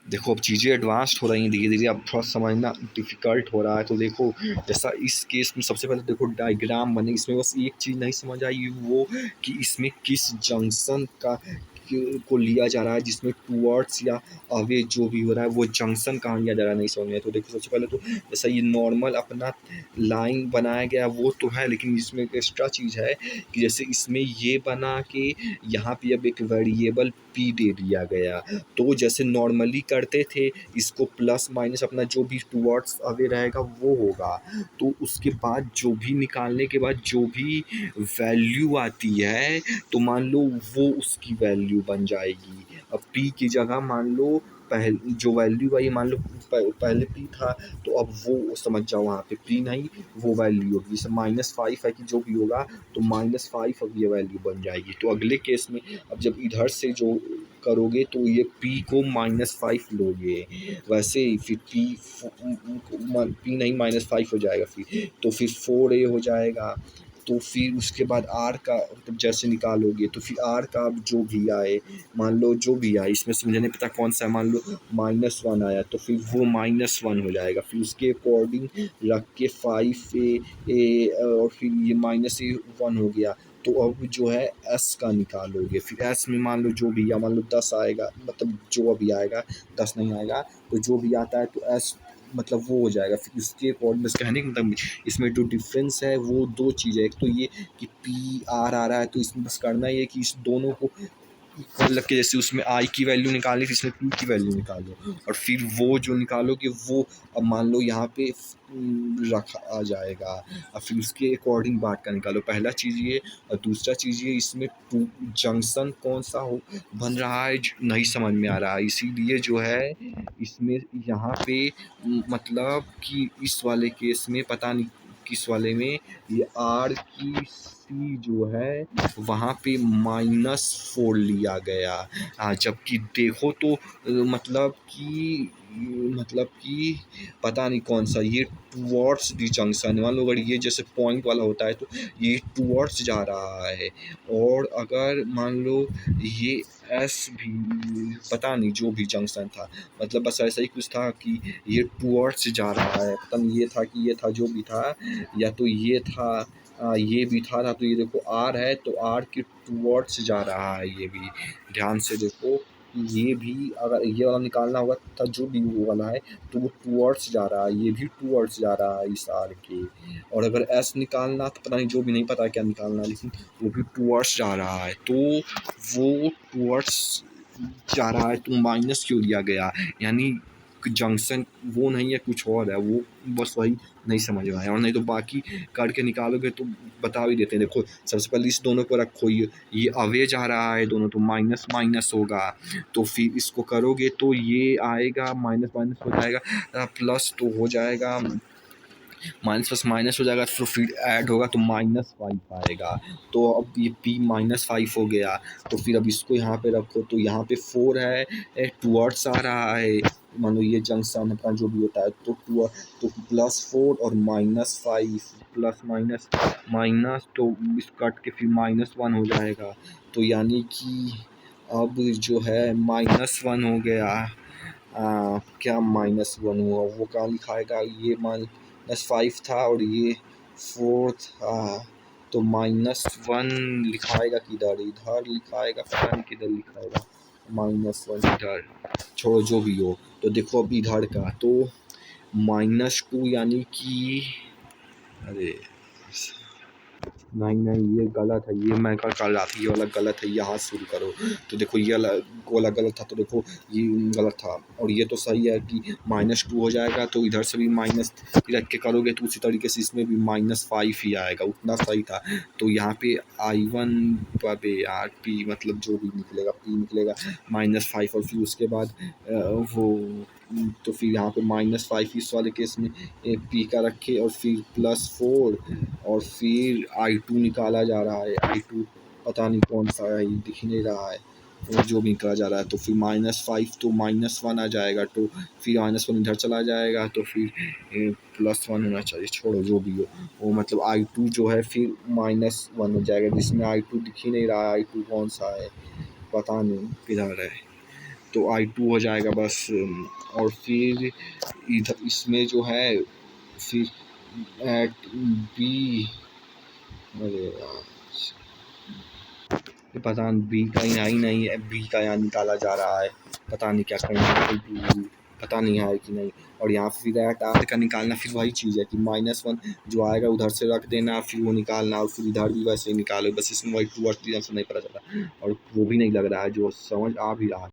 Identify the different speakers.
Speaker 1: देखो अब चीज़ें एडवांस्ड हो रही हैं धीरे-धीरे, अब थोड़ा समझना डिफ़िकल्ट हो रहा है। तो देखो जैसा इस केस में सबसे पहले देखो डायग्राम बने, इसमें बस एक चीज़ नहीं समझ आई वो कि इसमें किस जंक्शन को लिया जा रहा है, जिसमें टुवर्ड्स या अवे जो भी हो रहा है वो जंक्शन कहाँ लिया जा रहा है नहीं समझ में आया। तो देखो सबसे पहले तो जैसा ये नॉर्मल अपना लाइन बनाया गया वो तो है, लेकिन इसमें एक एक्स्ट्रा चीज़ है कि जैसे इसमें ये बना के यहाँ पे अब एक वेरिएबल पी दे दिया गया। तो जैसे नॉर्मली करते थे इसको प्लस माइनस अपना जो भी टुवर्ड्स अवे रहेगा वो होगा। तो उसके बाद जो भी निकालने के बाद जो भी वैल्यू आती है तो मान लो वो उसकी वैल्यू बन जाएगी। अब पी की जगह मान लो जो वैल्यू आई मान लो पहले पी था, तो अब वो समझ जाओ वहाँ पे पी नहीं वो वैल्यू होगी। जैसे -5 है कि जो भी होगा तो -5 अब ये वैल्यू बन जाएगी। तो अगले केस में अब जब इधर से जो करोगे तो ये p को -5 लोगे, वैसे ही फिर p नहीं -5 हो जाएगा फिर, तो फिर 4a हो जाएगा। तो फिर उसके बाद r का मतलब जैसे निकालोगे तो फिर r का अब जो भी आए, मान लो जो भी आए इसमें से मुझे नहीं पता कौन सा है, मान लो -1 आया तो फिर वो -1 हो जाएगा। फिर उसके अकॉर्डिंग रख के 5a और फिर ये -1 हो गया। तो अब जो है एस का निकालोगे, फिर एस में मान लो जो भी या मान लो 10 आएगा, मतलब जो अभी आएगा 10 नहीं आएगा तो जो भी आता है तो एस मतलब वो हो जाएगा। फिर उसके अकॉर्डिंग बस कहने का मतलब इसमें जो डिफरेंस है वो दो चीज़ है। एक तो ये कि पी आर आ रहा है तो इसमें बस करना ये है कि इस दोनों को इक्वल रख के, जैसे उसमें आई की वैल्यू निकाली थी इसमें पी की वैल्यू निकालो, और फिर वो जो निकालोगे वो अब मान लो यहाँ पे रखा आ जाएगा। और फिर उसके अकॉर्डिंग बात का निकालो, पहला चीज़ ये। और दूसरा चीज़ ये इसमें टू जंक्शन कौन सा हो बन रहा है नहीं समझ में आ रहा है, इसीलिए जो है इसमें यहाँ पे मतलब कि इस वाले केस में पता नहीं किस वाले में ये आर की सी जो है वहाँ पे -4 लिया गया। जबकि देखो तो मतलब कि पता नहीं कौन सा ये टुवर्ड्स दी जंक्शन, मान लो अगर ये जैसे पॉइंट वाला होता है तो ये टुवर्ड्स जा रहा है, और अगर मान लो ये एस भी पता नहीं जो भी जंक्शन था, मतलब बस ऐसा ही कुछ था कि ये टुवर्ड्स जा रहा है, पता नहीं ये था कि ये था जो भी था, या तो ये था ये भी था तो ये देखो आर है तो आर के टुवर्ड्स जा रहा है। ये भी ध्यान से देखो कि ये भी अगर ये वाला निकालना होगा था जो भी वो वाला है तो वो टुवर्ड्स जा रहा है, ये भी टुवर्ड्स जा रहा है इस आर के। और अगर एस निकालना तो पता नहीं जो भी नहीं पता क्या निकालना, लेकिन वो भी टुवर्ड्स जा रहा है, तो वो टुवर्ड्स जा रहा है तो माइनस क्यों लिया गया, यानी जंक्शन वो नहीं है कुछ और है, वो बस वही नहीं समझ में आया। और नहीं तो बाकी करके निकालोगे तो बता भी देते हैं। देखो सबसे पहले इस दोनों को रखो, ये अवे जा रहा है दोनों तो माइनस माइनस होगा, तो फिर इसको करोगे तो ये आएगा माइनस माइनस हो जाएगा प्लस तो हो जाएगा, माइनस प्लस माइनस हो जाएगा तो फिर ऐड होगा तो -5 आएगा। तो अब ये p -5 हो गया, तो फिर अब इसको यहाँ पे रखो तो यहाँ पे 4 है टुवर्ड्स आ रहा है, मान लो ये जंक्शन अपना जो भी होता है तो +4 और -5 प्लस माइनस माइनस तो इस कट के फिर -1 हो जाएगा। तो यानी कि अब जो है -1 हो गया। क्या -1 हुआ वो क्या लिखाएगा, ये -5 था और ये 4 था, तो -1 लिखाएगा किधर, इधर लिखाएगा पता नहीं किधर लिखाएगा -1 इधर, छोड़ो जो भी हो। तो देखो अब इधर का तो -2 यानी कि अरे नहीं ये गलत है, ये मैं कर रहा था ये वाला गलत है, यहाँ शुरू करो। तो देखो ये वाला गलत था, तो देखो ये गलत था, और ये तो सही है कि -2 हो जाएगा, तो इधर से भी माइनस रख के करोगे तो उसी तरीके से इसमें भी -5 ही आएगा, उतना सही था। तो यहाँ पे I1 पे यार पी मतलब जो भी निकलेगा पी निकलेगा -5, और फिर उसके बाद वो तो फिर यहाँ पे -5 इस वाले केस में पी का रखे, और फिर +4 और फिर I2 निकाला जा रहा है। I2 पता नहीं कौन सा है, दिख नहीं रहा है, और जो भी निकाला जा रहा है तो फिर -5 तो -1 आ जाएगा, तो फिर -1 इधर चला जाएगा तो फिर +1 होना चाहिए, छोड़ो जो भी हो। वो मतलब I2 जो है फिर -1 हो जाएगा, जिसमें I2 दिख ही नहीं रहा है, I2 कौन सा है पता नहीं किधर है। तो I2 हो जाएगा बस। और फिर इधर इसमें जो है फिर एट बी, अरे यार ये पता नहीं बी का यहाँ ही नहीं है, बी का यहाँ निकाला जा रहा है, पता नहीं क्या करना, पता नहीं है कि नहीं। और यहाँ फिर एट आर का निकालना फिर वही चीज़ है कि -1 जो आएगा उधर से रख देना, फिर वो निकालना और फिर इधर भी वैसे ही निकालो, बस इसमें वही टू नहीं पता चला और वो भी नहीं लग रहा है जो समझ आ भी रहा है।